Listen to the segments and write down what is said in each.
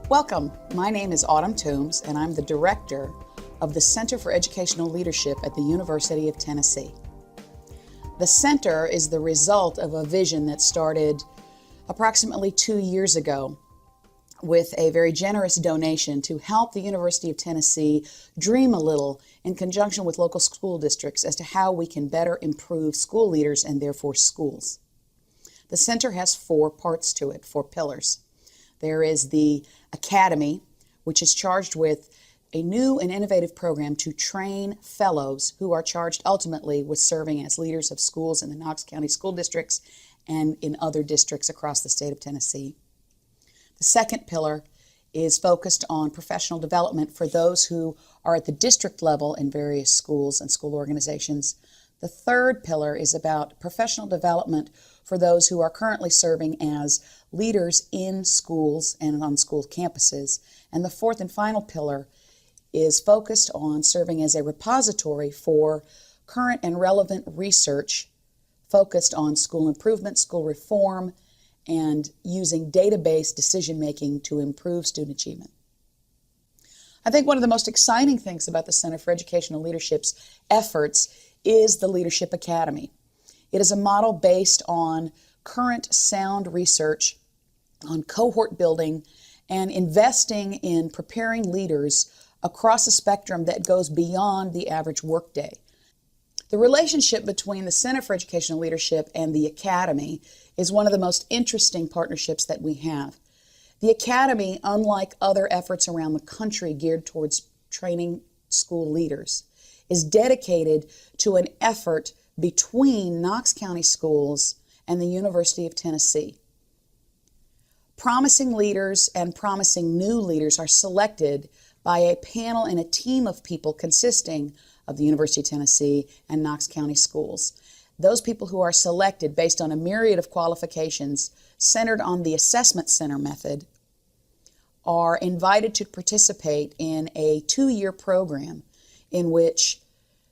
Welcome. My name is Autumn Toombs, and I'm the director of the Center for Educational Leadership at the University of Tennessee. The center is the result of a vision that started approximately 2 years ago with a very generous donation to help the University of Tennessee dream a little in conjunction with local school districts as to how we can better improve school leaders and therefore schools. The center has 4 parts to it, 4 pillars. There is the Academy, which is charged with a new and innovative program to train fellows who are charged ultimately with serving as leaders of schools in the Knox County School Districts and in other districts across the state of Tennessee. The second pillar is focused on professional development for those who are at the district level in various schools and school organizations. The third pillar is about professional development for those who are currently serving as leaders in schools and on school campuses. And the fourth and final pillar is focused on serving as a repository for current and relevant research focused on school improvement, school reform, and using data-based decision-making to improve student achievement. I think one of the most exciting things about the Center for Educational Leadership's efforts is the Leadership Academy. It is a model based on current sound research on cohort building and investing in preparing leaders across a spectrum that goes beyond the average workday. The relationship between the Center for Educational Leadership and the Academy is one of the most interesting partnerships that we have. The Academy, unlike other efforts around the country geared towards training school leaders, is dedicated to an effort between Knox County Schools and the University of Tennessee. Promising leaders and promising new leaders are selected by a panel and a team of people consisting of the University of Tennessee and Knox County Schools. Those people who are selected based on a myriad of qualifications centered on the assessment center method are invited to participate in a 2-year program in which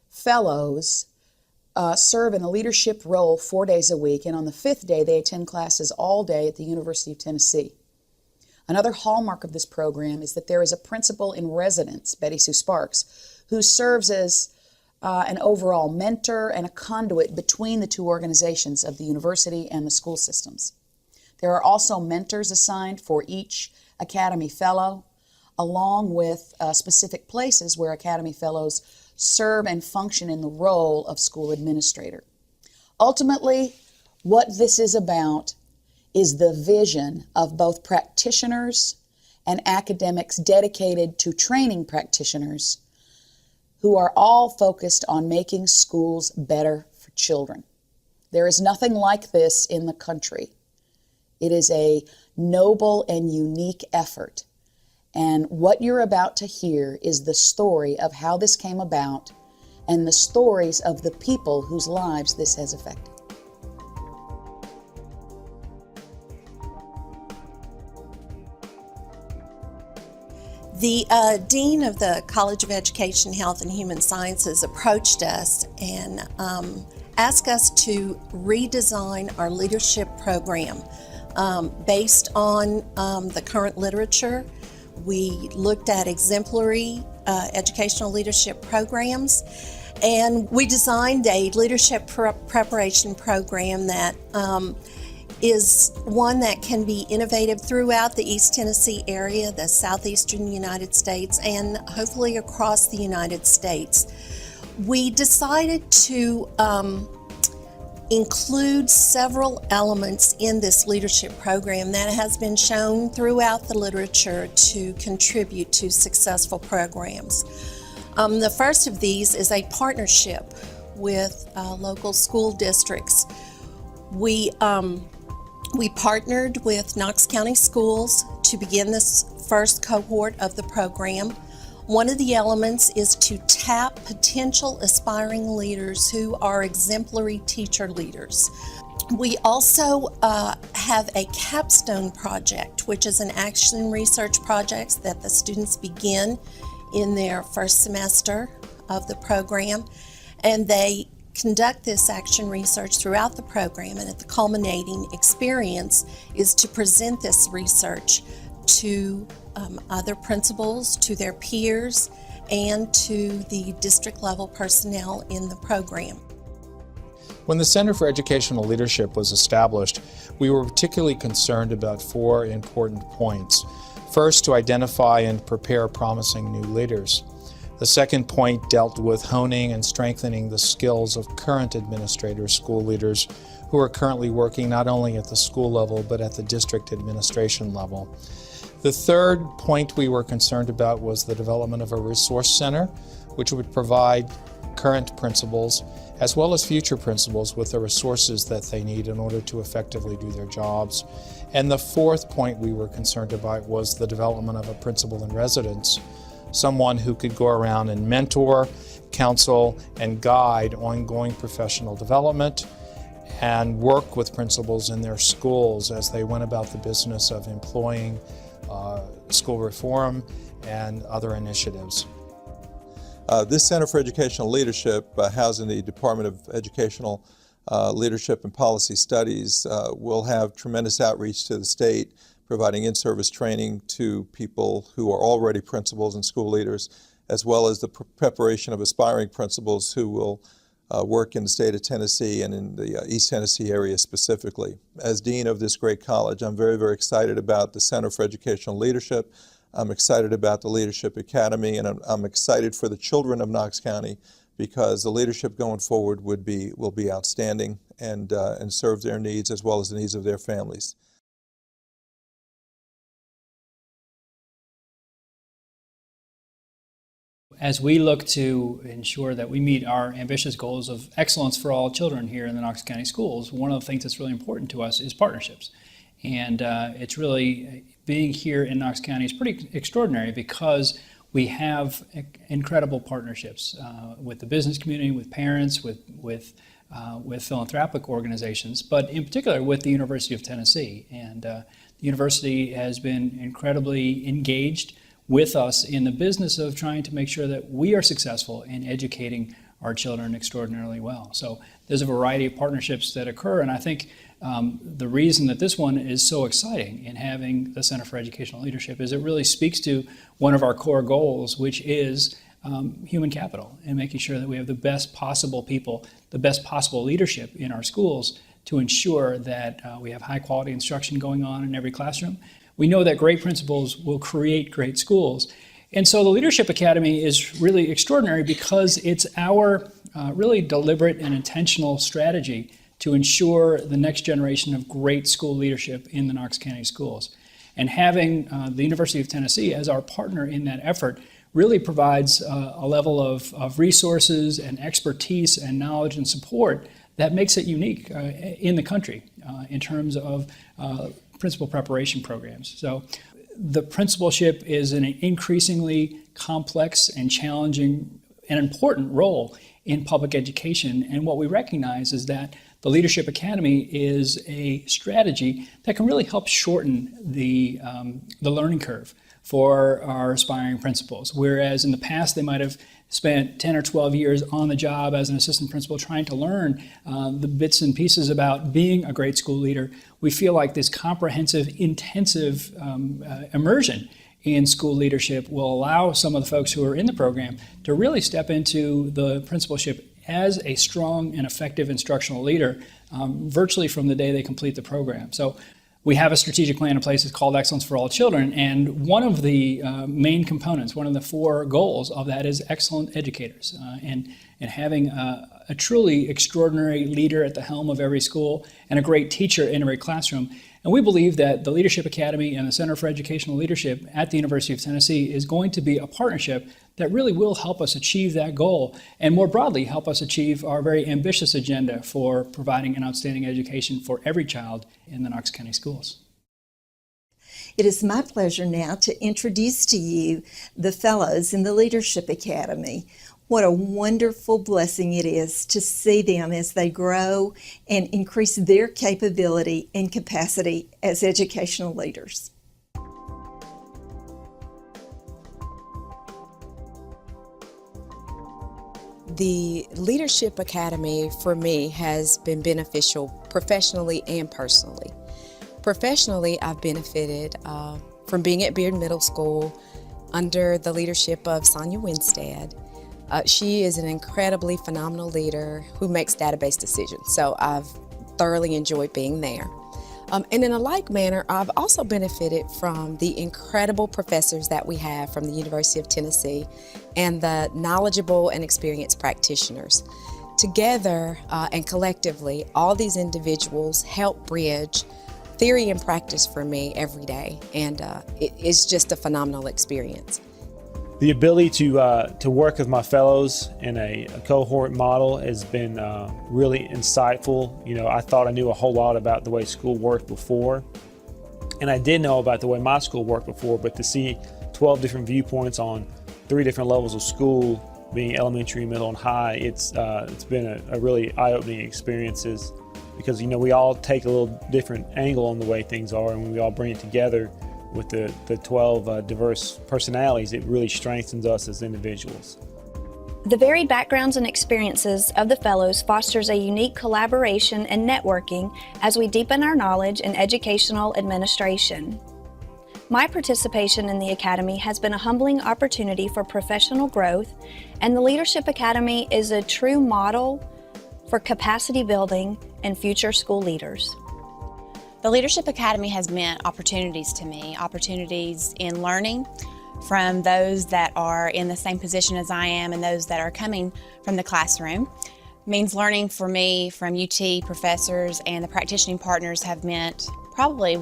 fellows serve in a leadership role 4 days a week, and on the 5th day they attend classes all day at the University of Tennessee. Another hallmark of this program is that there is a principal in residence, Betty Sue Sparks, who serves as an overall mentor and a conduit between the 2 organizations of the university and the school systems. There are also mentors assigned for each Academy Fellow, along with specific places where Academy Fellows serve and function in the role of school administrator. Ultimately, what this is about is the vision of both practitioners and academics dedicated to training practitioners who are all focused on making schools better for children. There is nothing like this in the country. It is a noble and unique effort. And what you're about to hear is the story of how this came about and the stories of the people whose lives this has affected. The Dean of the College of Education, Health, and Human Sciences approached us and asked us to redesign our leadership program based on the current literature. We looked at exemplary educational leadership programs, and we designed a leadership preparation program that is one that can be innovative throughout the East Tennessee area, the southeastern United States, and hopefully across the United States. We decided to include several elements in this leadership program that has been shown throughout the literature to contribute to successful programs. The first of these is a partnership with local school districts. We partnered with Knox County Schools to begin this first cohort of the program. One of the elements is to tap potential aspiring leaders who are exemplary teacher leaders. We also have a capstone project, which is an action research project that the students begin in their first semester of the program, and they conduct this action research throughout the program, and at the culminating experience is to present this research to other principals, to their peers, and to the district level personnel in the program. When the Center for Educational Leadership was established, we were particularly concerned about 4 important points. First, to identify and prepare promising new leaders. The second point dealt with honing and strengthening the skills of current administrators, school leaders, who are currently working not only at the school level but at the district administration level. The third point we were concerned about was the development of a resource center, which would provide current principals as well as future principals with the resources that they need in order to effectively do their jobs. And the fourth point we were concerned about was the development of a principal in residence, someone who could go around and mentor, counsel, and guide ongoing professional development and work with principals in their schools as they went about the business of employing school reform and other initiatives. This Center for Educational Leadership, housed in the Department of Educational Leadership and Policy Studies, will have tremendous outreach to the state, providing in-service training to people who are already principals and school leaders, as well as the preparation of aspiring principals who will work in the state of Tennessee and in the East Tennessee area specifically. As Dean of this great college, I'm very, very excited about the Center for Educational Leadership. I'm excited about the Leadership Academy, and I'm excited for the children of Knox County, because the leadership going forward will be outstanding and serve their needs as well as the needs of their families. As we look to ensure that we meet our ambitious goals of excellence for all children here in the Knox County Schools, one of the things that's really important to us is partnerships. And it's really, being here in Knox County is pretty extraordinary because we have incredible partnerships with the business community, with parents, with philanthropic organizations, but in particular with the University of Tennessee. And the university has been incredibly engaged with us in the business of trying to make sure that we are successful in educating our children extraordinarily well. So there's a variety of partnerships that occur, and I think the reason that this one is so exciting in having the Center for Educational Leadership is it really speaks to one of our core goals, which is human capital, and making sure that we have the best possible people, the best possible leadership in our schools to ensure that we have high quality instruction going on in every classroom. We know that great principals will create great schools. And so the Leadership Academy is really extraordinary because it's our really deliberate and intentional strategy to ensure the next generation of great school leadership in the Knox County Schools. And having the University of Tennessee as our partner in that effort really provides a level of resources and expertise and knowledge and support that makes it unique in the country in terms of principal preparation programs. So the principalship is an increasingly complex and challenging and important role in public education. And what we recognize is that the Leadership Academy is a strategy that can really help shorten the learning curve for our aspiring principals. Whereas in the past they might have spent 10 or 12 years on the job as an assistant principal trying to learn the bits and pieces about being a great school leader, we feel like this comprehensive, intensive immersion in school leadership will allow some of the folks who are in the program to really step into the principalship as a strong and effective instructional leader virtually from the day they complete the program. So we have a strategic plan in place. It's called Excellence for All Children, and one of the main components, one of the 4 goals of that is excellent educators, and having a truly extraordinary leader at the helm of every school and a great teacher in every classroom. And we believe that the Leadership Academy and the Center for Educational Leadership at the University of Tennessee is going to be a partnership that really will help us achieve that goal, and more broadly help us achieve our very ambitious agenda for providing an outstanding education for every child in the Knox County Schools. It is my pleasure now to introduce to you the fellows in the Leadership Academy. What a wonderful blessing it is to see them as they grow and increase their capability and capacity as educational leaders. The Leadership Academy for me has been beneficial professionally and personally. Professionally, I've benefited from being at Beard Middle School under the leadership of Sonia Winstead. She is an incredibly phenomenal leader who makes database decisions, so I've thoroughly enjoyed being there. And in a like manner, I've also benefited from the incredible professors that we have from the University of Tennessee and the knowledgeable and experienced practitioners. Together and collectively, all these individuals help bridge theory and practice for me every day, and it's just a phenomenal experience. The ability to work with my fellows in a cohort model has been really insightful. You know, I thought I knew a whole lot about the way school worked before, and I did know about the way my school worked before, but to see 12 different viewpoints on 3 different levels of school, being elementary, middle, and high, it's been a really eye-opening experiences, because, you know, we all take a little different angle on the way things are, and when we all bring it together with the 12 diverse personalities, it really strengthens us as individuals. The varied backgrounds and experiences of the fellows fosters a unique collaboration and networking as we deepen our knowledge in educational administration. My participation in the Academy has been a humbling opportunity for professional growth, and the Leadership Academy is a true model for capacity building and future school leaders. The Leadership Academy has meant opportunities to me, opportunities in learning from those that are in the same position as I am and those that are coming from the classroom. It means learning for me from UT professors, and the practicing partners have meant probably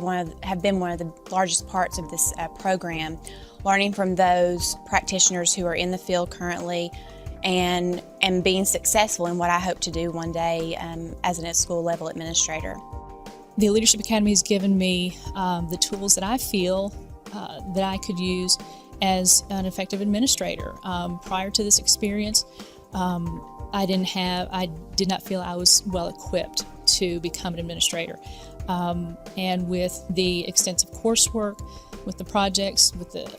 have been one of the largest parts of this program. Learning from those practitioners who are in the field currently and being successful in what I hope to do one day as a school level administrator. The Leadership Academy has given me the tools that I feel that I could use as an effective administrator. Prior to this experience, I did not feel I was well equipped to become an administrator. And with the extensive coursework, with the projects, with the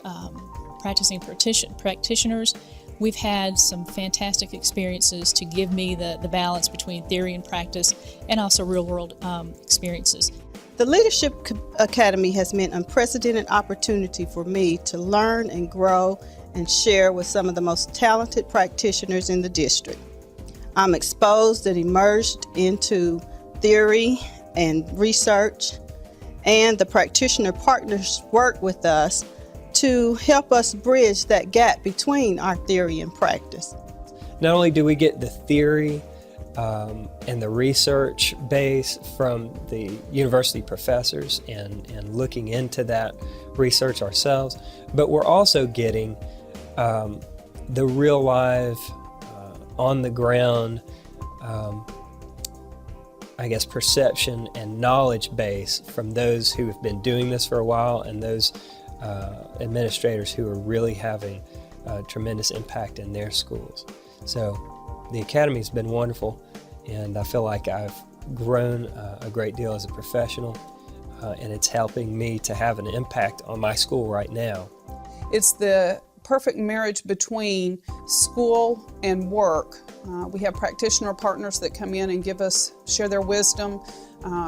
practicing practitioners, we've had some fantastic experiences to give me the balance between theory and practice, and also real-world experiences. The Leadership Academy has meant unprecedented opportunity for me to learn and grow and share with some of the most talented practitioners in the district. I'm exposed and immersed into theory and research, and the practitioner partners work with us to help us bridge that gap between our theory and practice. Not only do we get the theory and the research base from the university professors and looking into that research ourselves, but we're also getting the real live, on the ground, perception and knowledge base from those who have been doing this for a while, and those administrators who are really having a tremendous impact in their schools. So the Academy has been wonderful, and I feel like I've grown a great deal as a professional, and it's helping me to have an impact on my school right now. It's the perfect marriage between school and work. We have practitioner partners that come in and share their wisdom.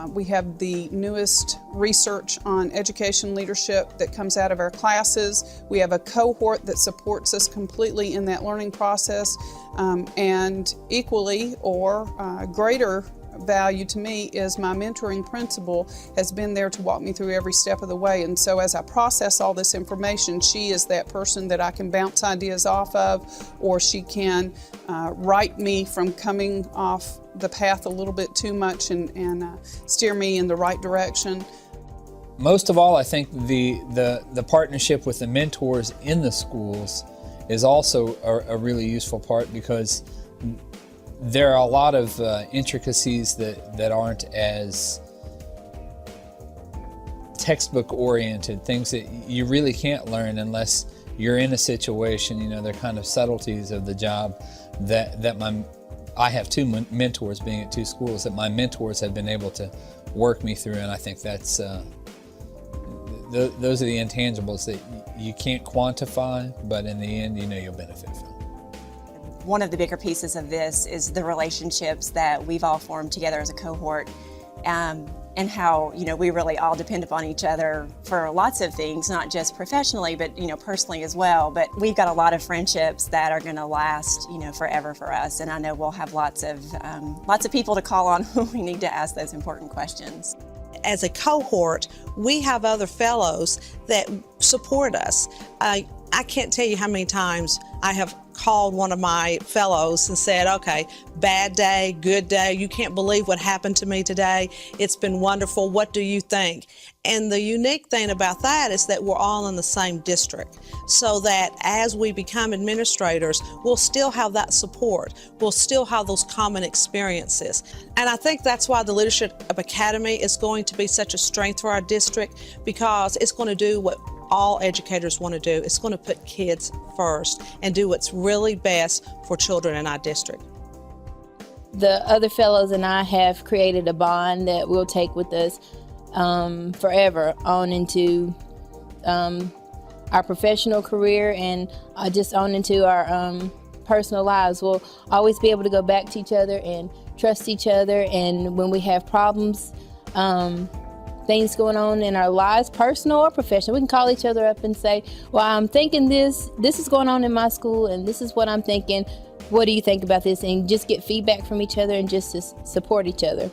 We have the newest research on education leadership that comes out of our classes. We have a cohort that supports us completely in that learning process, and equally or greater value to me is my mentoring principal has been there to walk me through every step of the way. And so as I process all this information, she is that person that I can bounce ideas off of, or she can right me from coming off the path a little bit too much and steer me in the right direction. Most of all, I think the partnership with the mentors in the schools is also a really useful part, because there are a lot of intricacies that aren't as textbook oriented, things that you really can't learn unless you're in a situation. You know, they're kind of subtleties of the job I have 2 mentors, being at 2 schools, that my mentors have been able to work me through, and I think that's those are the intangibles that you can't quantify, but in the end, you know, you'll benefit from. One of the bigger pieces of this is the relationships that we've all formed together as a cohort and how, we really all depend upon each other for lots of things, not just professionally, but, personally as well. But we've got a lot of friendships that are going to last, forever for us. And I know we'll have lots of people to call on when we need to ask those important questions. As a cohort, we have other fellows that support us. I can't tell you how many times I have called one of my fellows and said, okay, bad day, good day, you can't believe what happened to me today. It's been wonderful. What do you think? And the unique thing about that is that we're all in the same district, so that as we become administrators, we'll still have that support. We'll still have those common experiences. And I think that's why the Leadership Academy is going to be such a strength for our district, because it's going to do what all educators want to do. It's going to put kids first and do what's really best for children in our district. The other fellows and I have created a bond that we'll take with us forever on into our professional career and just on into our personal lives. We'll always be able to go back to each other and trust each other, and when we have problems, things going on in our lives, personal or professional, we can call each other up and say, well, I'm thinking this is going on in my school, and this is what I'm thinking. What do you think about this? And just get feedback from each other and just to support each other.